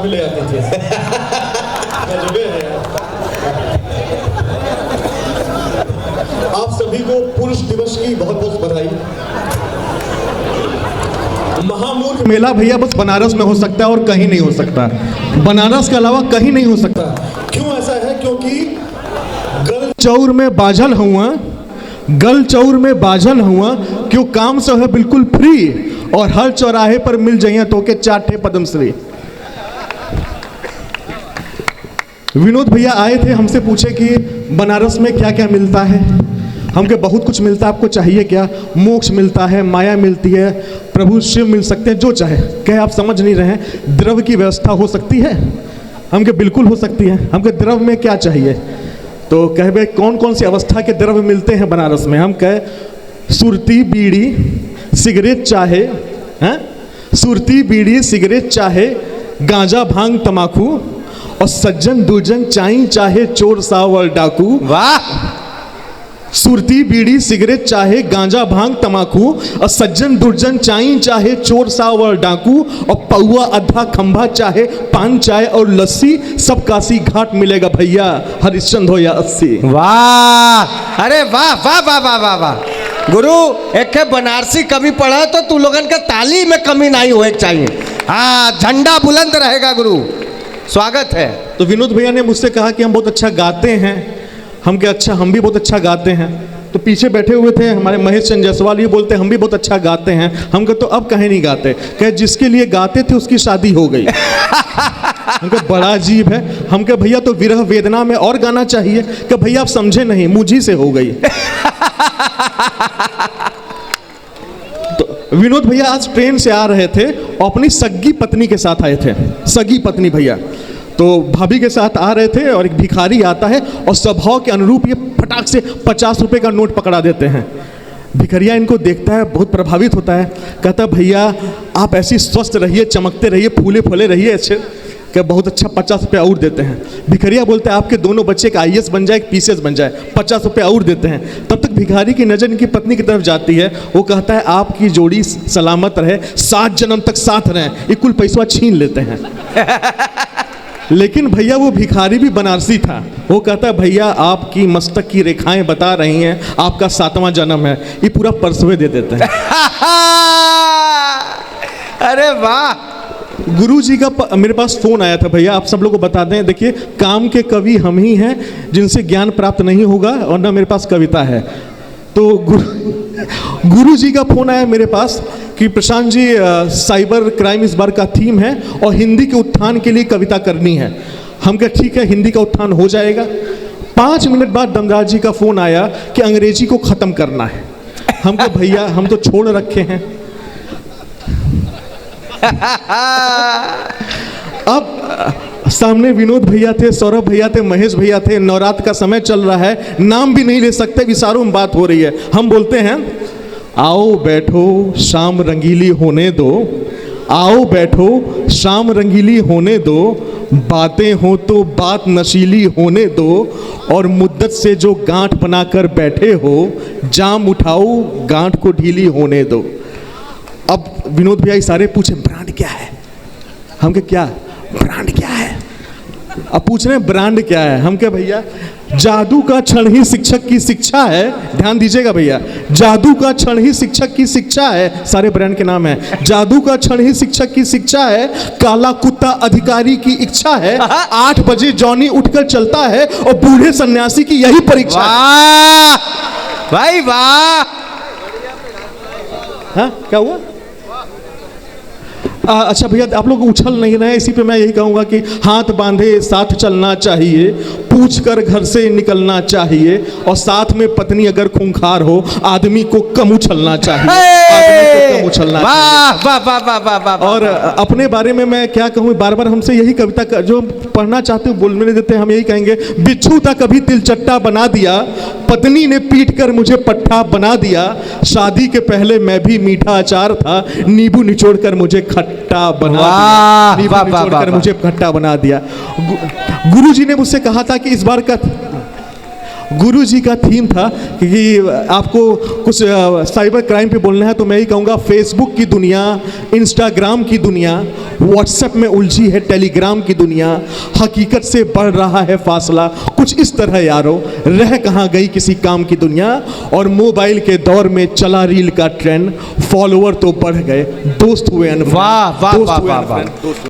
साथ में ले आती थी। आप सभी को पुरुष दिवस की बहुत बहुत बधाई। महामूर्ख मेला भैया बस बनारस में हो सकता है और कहीं नहीं हो सकता, बनारस के अलावा कहीं नहीं हो सकता। क्यों ऐसा है? क्योंकि गल चौर में बाझल हुआ, गल चौर में बाझल हुआ, क्यों काम से है बिल्कुल फ्री और हर चौराहे पर मिल जाइए तो के 4 ठे पद्मश्री। विनोद भैया आए थे, हमसे पूछे कि बनारस में क्या क्या मिलता है। हमके बहुत कुछ मिलता है, आपको चाहिए क्या? मोक्ष मिलता है, माया मिलती है, प्रभु शिव मिल सकते हैं, जो चाहे। कहे आप समझ नहीं रहे हैं, द्रव्य की व्यवस्था हो सकती है? हमके बिल्कुल हो सकती है। हमके द्रव्य में क्या चाहिए? तो कहे भाई कौन कौन सी अवस्था के द्रव्य मिलते हैं बनारस में? हम कहे सुरती बीड़ी सिगरेट चाहे, हैं? सुरती बीड़ी सिगरेट चाहे, गांजा भांग तमाकू और सज्जन दुर्जन चाई चाहे, चोर सावर डाकू। वाह! सुरती बीड़ी सिगरेट चाहे, गांजा भांग तमाकू और सज्जन दुर्जन चाई चाहे, चोर सावर डाकू और पौआ अद्धा खंभा चाहे, पान चाय और लस्सी, सब काशी घाट मिलेगा भैया, हरिश्चंद्र हो या 80। वाह! अरे वाह वाह वाह वाह वाह वाह! गुरु एक बनारसी कवि पढ़ा तो तू लोगन के ताली में कमी नहीं होए चाहिए। हाँ, झंडा बुलंद रहेगा गुरु, स्वागत है। तो विनोद भैया ने मुझसे कहा कि हम बहुत अच्छा गाते हैं। हम क्या अच्छा, हम भी बहुत अच्छा गाते हैं। तो पीछे बैठे हुए थे हमारे महेश चंद जायसवाल, ये बोलते हम भी बहुत अच्छा गाते हैं। हम कहे तो अब कहीं नहीं गाते। कहे जिसके लिए गाते थे उसकी शादी हो गई। हम कहे बड़ा अजीब है। हम कहे भैया तो विरह वेदना में और गाना चाहिए। कि भैया आप समझे नहीं, मुझी से हो गई। तो विनोद भैया आज ट्रेन से आ रहे थे और अपनी सगी पत्नी के साथ आए थे। सगी पत्नी भैया तो भाभी के साथ आ रहे थे और एक भिखारी आता है और स्वभाव के अनुरूप ये फटाक से 50 रुपए का नोट पकड़ा देते हैं। भिखरिया इनको देखता है, बहुत प्रभावित होता है, कहता भैया आप ऐसी स्वस्थ रहिए, चमकते रहिए, फूले फूले रहिए, अच्छे क्या बहुत अच्छा 50 रुपये और देते हैं। भिखरिया बोलते हैं आपके दोनों बच्चे एक IAS बन जाए, एक PCS बन जाए, 50 रुपये और देते हैं। तब तक भिखारी की नज़र इनकी पत्नी की तरफ जाती है। वो कहता है आपकी जोड़ी सलामत रहे, 7 जन्म तक साथ रहें। ये कुल पैसा छीन लेते हैं। लेकिन भैया वो भिखारी भी बनारसी था। वो कहता है भैया आपकी मस्तक की रेखाएं बता रही हैं आपका 7वां जन्म है। ये पूरा परसवे दे देते हैं। अरे वाह! गुरु जी का मेरे पास फोन आया था। भैया आप सब लोग को बता दें, देखिए काम के कवि हम ही हैं जिनसे ज्ञान प्राप्त नहीं होगा और ना मेरे पास कविता है। तो गुरु जी का फोन आया मेरे पास कि प्रशांत जी साइबर क्राइम इस बार का थीम है और हिंदी के उत्थान के लिए कविता करनी है। हम कहा ठीक है, हिंदी का उत्थान हो जाएगा। 5 मिनट बाद दमदार जी का फोन आया कि अंग्रेजी को ख़त्म करना है। हम कहा भैया हम तो छोड़ रखे हैं। अब सामने विनोद भैया थे, सौरभ भैया थे, महेश भैया थे। नवरात्र का समय चल रहा है, नाम भी नहीं ले सकते, विचारों में बात हो रही है। हम बोलते हैं आओ बैठो शाम रंगीली होने दो, आओ बैठो शाम रंगीली होने दो, बातें हो तो बात नशीली होने दो, और मुद्दत से जो गांठ बनाकर बैठे हो, जाम उठाओ गांठ को ढीली होने दो। अब विनोद भैया सारे पूछे ब्रांड क्या है? हम के क्या ब्रांड क्या है? अब पूछ रहे हैं ब्रांड क्या है? हम क्या भैया जादू का क्षण ही शिक्षक की शिक्षा है। ध्यान दीजिएगा भैया, जादू का क्षण ही शिक्षक की शिक्षा है। सारे ब्रांड के नाम है। जादू का क्षण ही शिक्षक की शिक्षा है, काला कुत्ता अधिकारी की इच्छा है, 8 बजे जॉनी उठकर चलता है और बूढ़े सन्यासी की यही परीक्षा है। भाई वाह! हाँ क्या हुआ? अच्छा भैया आप लोग उछल नहीं रहे, इसी पे मैं यही कहूँगा कि हाथ बांधे साथ चलना चाहिए, पूछ कर घर से निकलना चाहिए, और साथ में पत्नी अगर खूंखार हो आदमी को कम उछलना चाहिए। आदमी को कम उछलना वाह वाह वाह वाह वाह वाह! और अपने बारे में मैं क्या कहूँ, बार बार हमसे यही कविता जो पढ़ना चाहते हो बोलने नहीं देते। हम यही कहेंगे बिच्छू था कभी तिलचट्टा बना दिया, पत्नी ने पीट कर मुझे पट्टा बना दिया, शादी के पहले मैं भी मीठा अचार था, नींबू निचोड़ कर मुझे खट्टा बना दिया, नींबू निचोड़ कर मुझे खट्टा बना दिया। गुरु जी ने मुझसे कहा था कि इस बार का गुरु जी का थीम था कि आपको कुछ साइबर क्राइम पे बोलना है, तो मैं ही कहूँगा फेसबुक की दुनिया, इंस्टाग्राम की दुनिया, व्हाट्सएप में उलझी है टेलीग्राम की दुनिया, हकीकत से बढ़ रहा है फासला, कुछ इस तरह यारो, रह कहाँ गई किसी काम की दुनिया, और मोबाइल के दौर में चला रील का ट्रेंड, फॉलोअर तो बढ़ गए, दोस्त हुए अनफ्रेंड, वाह वाह दोस्त वाह हुए वाह वाह। अनफ्रेंड, दोस्त